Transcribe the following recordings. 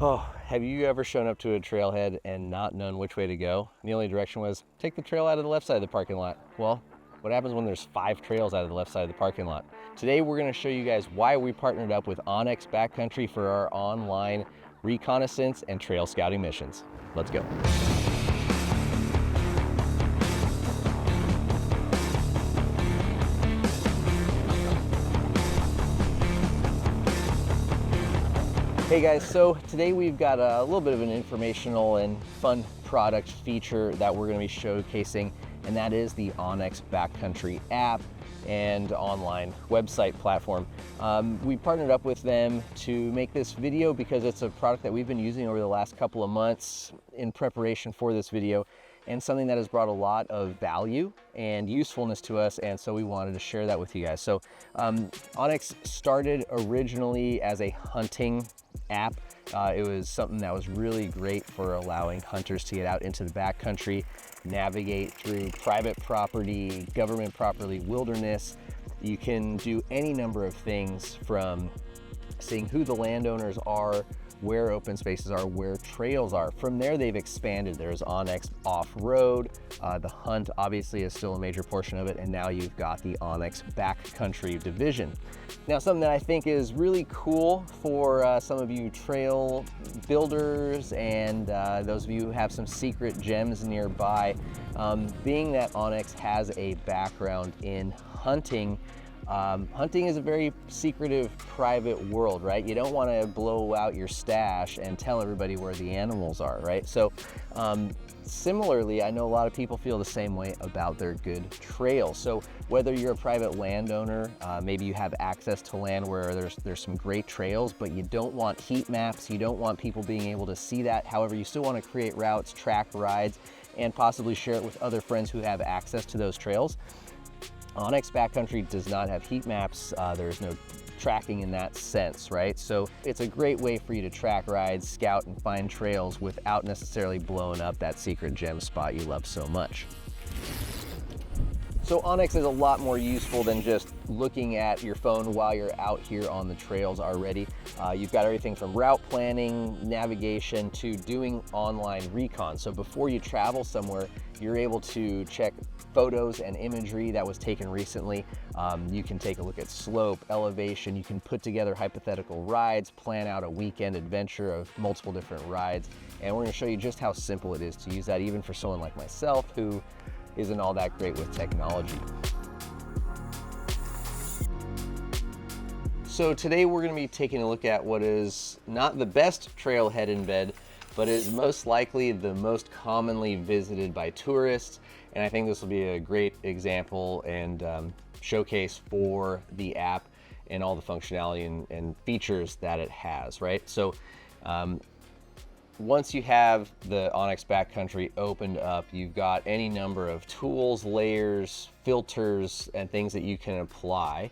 Oh, have you ever shown up to a trailhead and not known which way to go? And the only direction was take the trail out of the left side of the parking lot. Well, what happens when there's 5 trails out of the left side of the parking lot? Today we're going to show you guys why we partnered up with Onx Backcountry for our online reconnaissance and trail scouting missions. Let's go. Hey guys, so today we've got a little bit of an informational and fun product feature that we're going to be showcasing, and that is the Onx Backcountry app and online website platform. We partnered up with them to make this video because it's a product that we've been using over the last couple of months in preparation for this video, and something that has brought a lot of value and usefulness to us, and so we wanted to share that with you guys. So Onx started originally as a hunting app. It was something that was really great for allowing hunters to get out into the backcountry, navigate through private property, government property, wilderness. You can do any number of things, from seeing who the landowners are, where open spaces are, where trails are. From there, they've expanded. There's Onx Off-Road. The hunt obviously is still a major portion of it, and now you've got the Onx Backcountry division. Now, something that I think is really cool for some of you trail builders and those of you who have some secret gems nearby, being that Onx has a background in hunting. Hunting is a very secretive, private world, right? You don't want to blow out your stash and tell everybody where the animals are, right? So similarly, I know a lot of people feel the same way about their good trails. So whether you're a private landowner, maybe you have access to land where there's some great trails, but you don't want heat maps, you don't want people being able to see that. However, you still want to create routes, track rides, and possibly share it with other friends who have access to those trails. Onx Backcountry does not have heat maps. There's no tracking in that sense, right? So it's a great way for you to track rides, scout, and find trails without necessarily blowing up that secret gem spot you love so much. So Onx is a lot more useful than just looking at your phone while you're out here on the trails already. You've got everything from route planning, navigation, to doing online recon. So before you travel somewhere, you're able to check photos and imagery that was taken recently. You can take a look at slope, elevation. You can put together hypothetical rides, plan out a weekend adventure of multiple different rides. And we're going to show you just how simple it is to use that, even for someone like myself who isn't all that great with technology. So today we're going to be taking a look at what is not the best trailhead in bed, but is most likely the most commonly visited by tourists. And I think this will be a great example and showcase for the app and all the functionality and features that it has, right? So once you have the Onx Backcountry opened up, you've got any number of tools, layers, filters, and things that you can apply.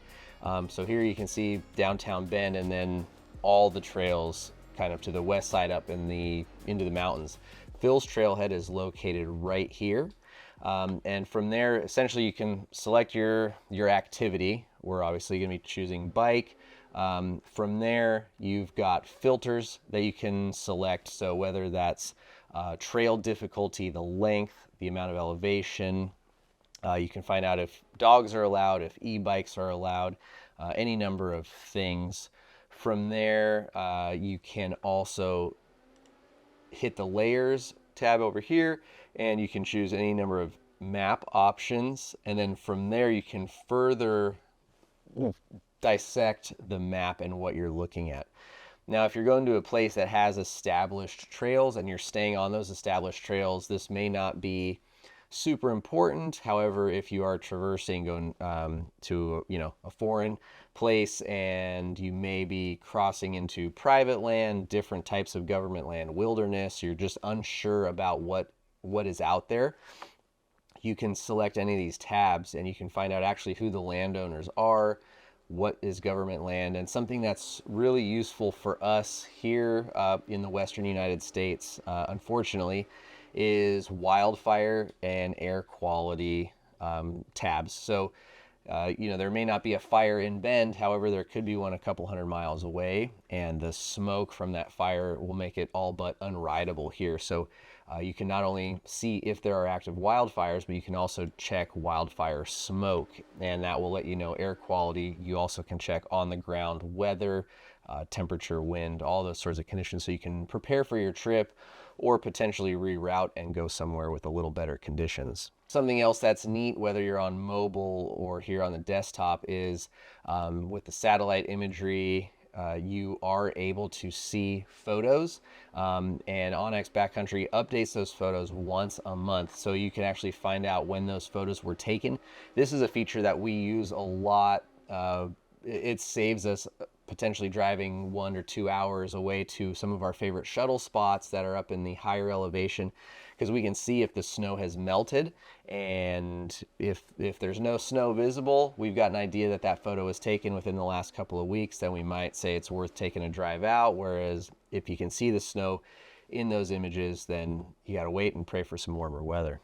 So here you can see downtown Bend, and then all the trails kind of to the west side up into the mountains. Phil's Trailhead is located right here. And from there, essentially you can select your activity. We're obviously going to be choosing bike. From there, you've got filters that you can select. So whether that's trail difficulty, the length, the amount of elevation, you can find out if dogs are allowed, if e-bikes are allowed, any number of things. From there, you can also hit the layers tab over here, and you can choose any number of map options. And then from there, you can further dissect the map and what you're looking at. Now, if you're going to a place that has established trails and you're staying on those established trails, this may not be super important. However, if you are traversing, going to a foreign place, and you may be crossing into private land, different types of government land, wilderness, you're just unsure about what is out there, you can select any of these tabs and you can find out actually who the landowners are, what is government land. And something that's really useful for us here in the Western United States, unfortunately, is wildfire and air quality tabs. So You know, there may not be a fire in Bend, however, there could be one a couple hundred miles away, and the smoke from that fire will make it all but unrideable here. So you can not only see if there are active wildfires, but you can also check wildfire smoke, and that will let you know air quality. You also can check on the ground weather, temperature, wind, all those sorts of conditions, so you can prepare for your trip or potentially reroute and go somewhere with a little better conditions. Something else that's neat, whether you're on mobile or here on the desktop, is with the satellite imagery, you are able to see photos, and Onx Backcountry updates those photos once a month, so you can actually find out when those photos were taken. This is a feature that we use a lot. It saves us potentially driving 1 or 2 hours away to some of our favorite shuttle spots that are up in the higher elevation, because we can see if the snow has melted, and if there's no snow visible, we've got an idea that that photo was taken within the last couple of weeks. Then we might say it's worth taking a drive out, whereas if you can see the snow in those images, then you got to wait and pray for some warmer weather.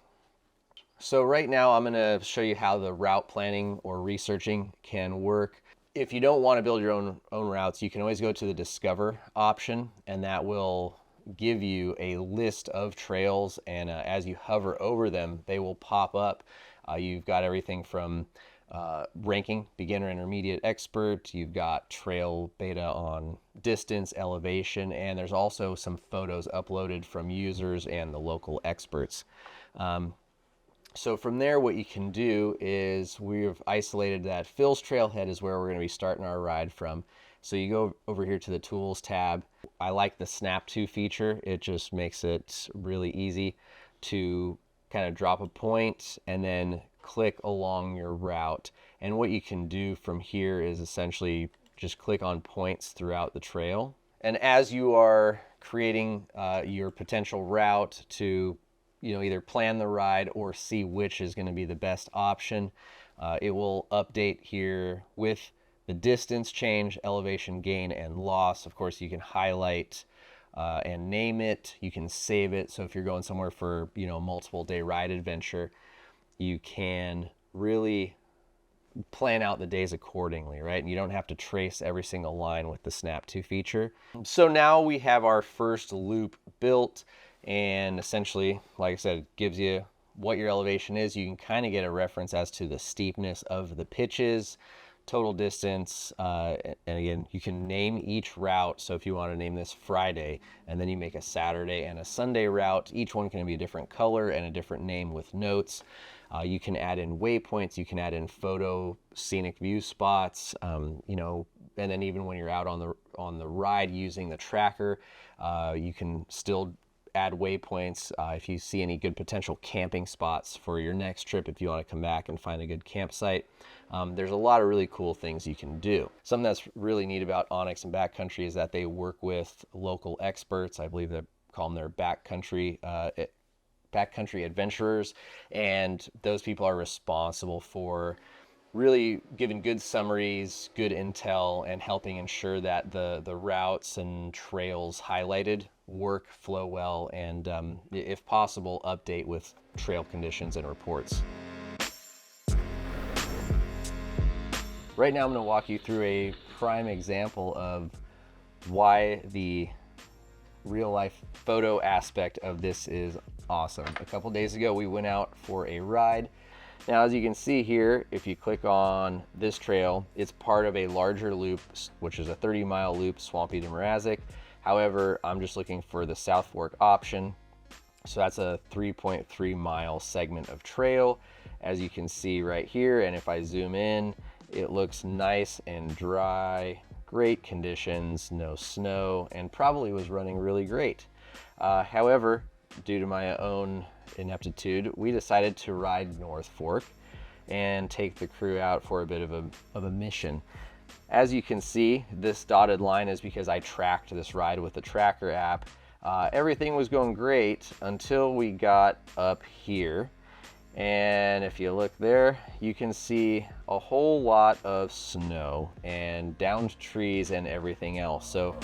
So right now I'm going to show you how the route planning or researching can work. If you don't want to build your own routes, you can always go to the Discover option, and that will give you a list of trails, and as you hover over them, they will pop up. You've got everything from ranking, beginner, intermediate, expert. You've got trail beta on distance, elevation, and there's also some photos uploaded from users and the local experts. So from there, what you can do is we've isolated that Phil's Trailhead is where we're going to be starting our ride from. So you go over here to the Tools tab. I like the Snap To feature. It just makes it really easy to kind of drop a point and then click along your route. And what you can do from here is essentially just click on points throughout the trail. And as you are creating your potential route to either plan the ride or see which is going to be the best option, it will update here with the distance change, elevation gain, and loss. Of course, you can highlight and name it. You can save it. So if you're going somewhere for a multiple day ride adventure, you can really plan out the days accordingly, right? And you don't have to trace every single line with the Snap To feature. So now we have our first loop built, and essentially, like I said, it gives you what your elevation is. You can kind of get a reference as to the steepness of the pitches, total distance, and again, you can name each route. So if you want to name this Friday, and then you make a Saturday and a Sunday route, each one can be a different color and a different name with notes. You can add in waypoints, you can add in photo scenic view spots, and then even when you're out on the ride using the tracker, you can still add waypoints if you see any good potential camping spots for your next trip, if you want to come back and find a good campsite. There's a lot of really cool things you can do. Something that's really neat about Onx and Backcountry is that they work with local experts. I believe they call them their backcountry adventurers, and those people are responsible for really giving good summaries, good intel, and helping ensure that the routes and trails highlighted flow well, and if possible, update with trail conditions and reports. Right now I'm going to walk you through a prime example of why the real life photo aspect of this is awesome. A couple days ago we went out for a ride. Now, as you can see here, if you click on this trail, it's part of a larger loop, which is a 30-mile loop, Swampy to Mrazek. However, I'm just looking for the South Fork option. So that's a 3.3 mile segment of trail, as you can see right here. And if I zoom in, it looks nice and dry, great conditions, no snow, and probably was running really great. However, due to my own ineptitude, we decided to ride North Fork and take the crew out for a bit of a mission. As you can see, this dotted line is because I tracked this ride with the tracker app. Everything was going great until we got up here. And if you look there, you can see a whole lot of snow and downed trees and everything else. So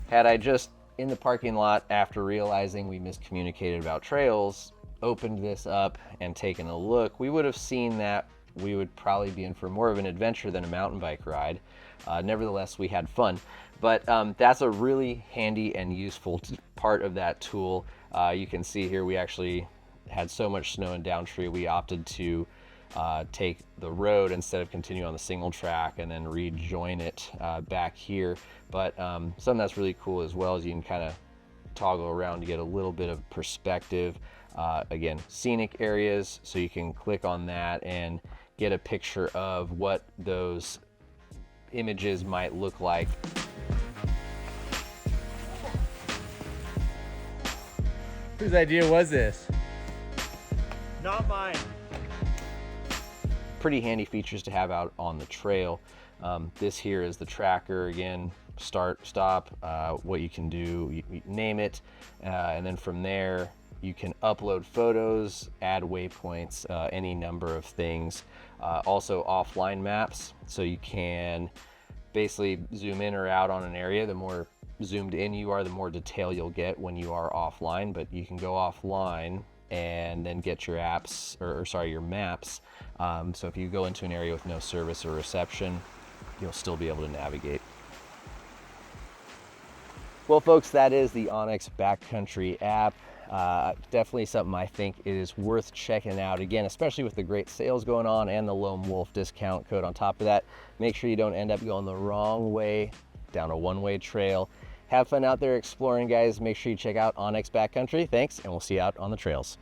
Had I just, in the parking lot, after realizing we miscommunicated about trails, opened this up and taken a look, we would have seen that we would probably be in for more of an adventure than a mountain bike ride. Nevertheless, we had fun. But that's a really handy and useful part of that tool. You can see here we actually had so much snow and downtree, we opted to take the road instead of continue on the single track and then rejoin it back here. But something that's really cool as well is you can kind of toggle around to get a little bit of perspective. Again, scenic areas, so you can click on that and get a picture of what those images might look like. Whose idea was this? Not mine. Pretty handy features to have out on the trail. This here is the tracker. Again, start, stop, what you can do, you name it, and then from there you can upload photos, add waypoints, any number of things. Also offline maps, so you can basically zoom in or out on an area. The more zoomed in you are, the more detail you'll get when you are offline, but you can go offline and then get your apps, or sorry, your maps. So if you go into an area with no service or reception, you'll still be able to navigate. Well, folks, that is the Onx Backcountry app. Definitely something I think it is worth checking out. Again, especially with the great sales going on and the Loam Wolf discount code on top of that. Make sure you don't end up going the wrong way down a one-way trail. Have fun out there exploring, guys. Make sure you check out Onx Backcountry. Thanks, and we'll see you out on the trails.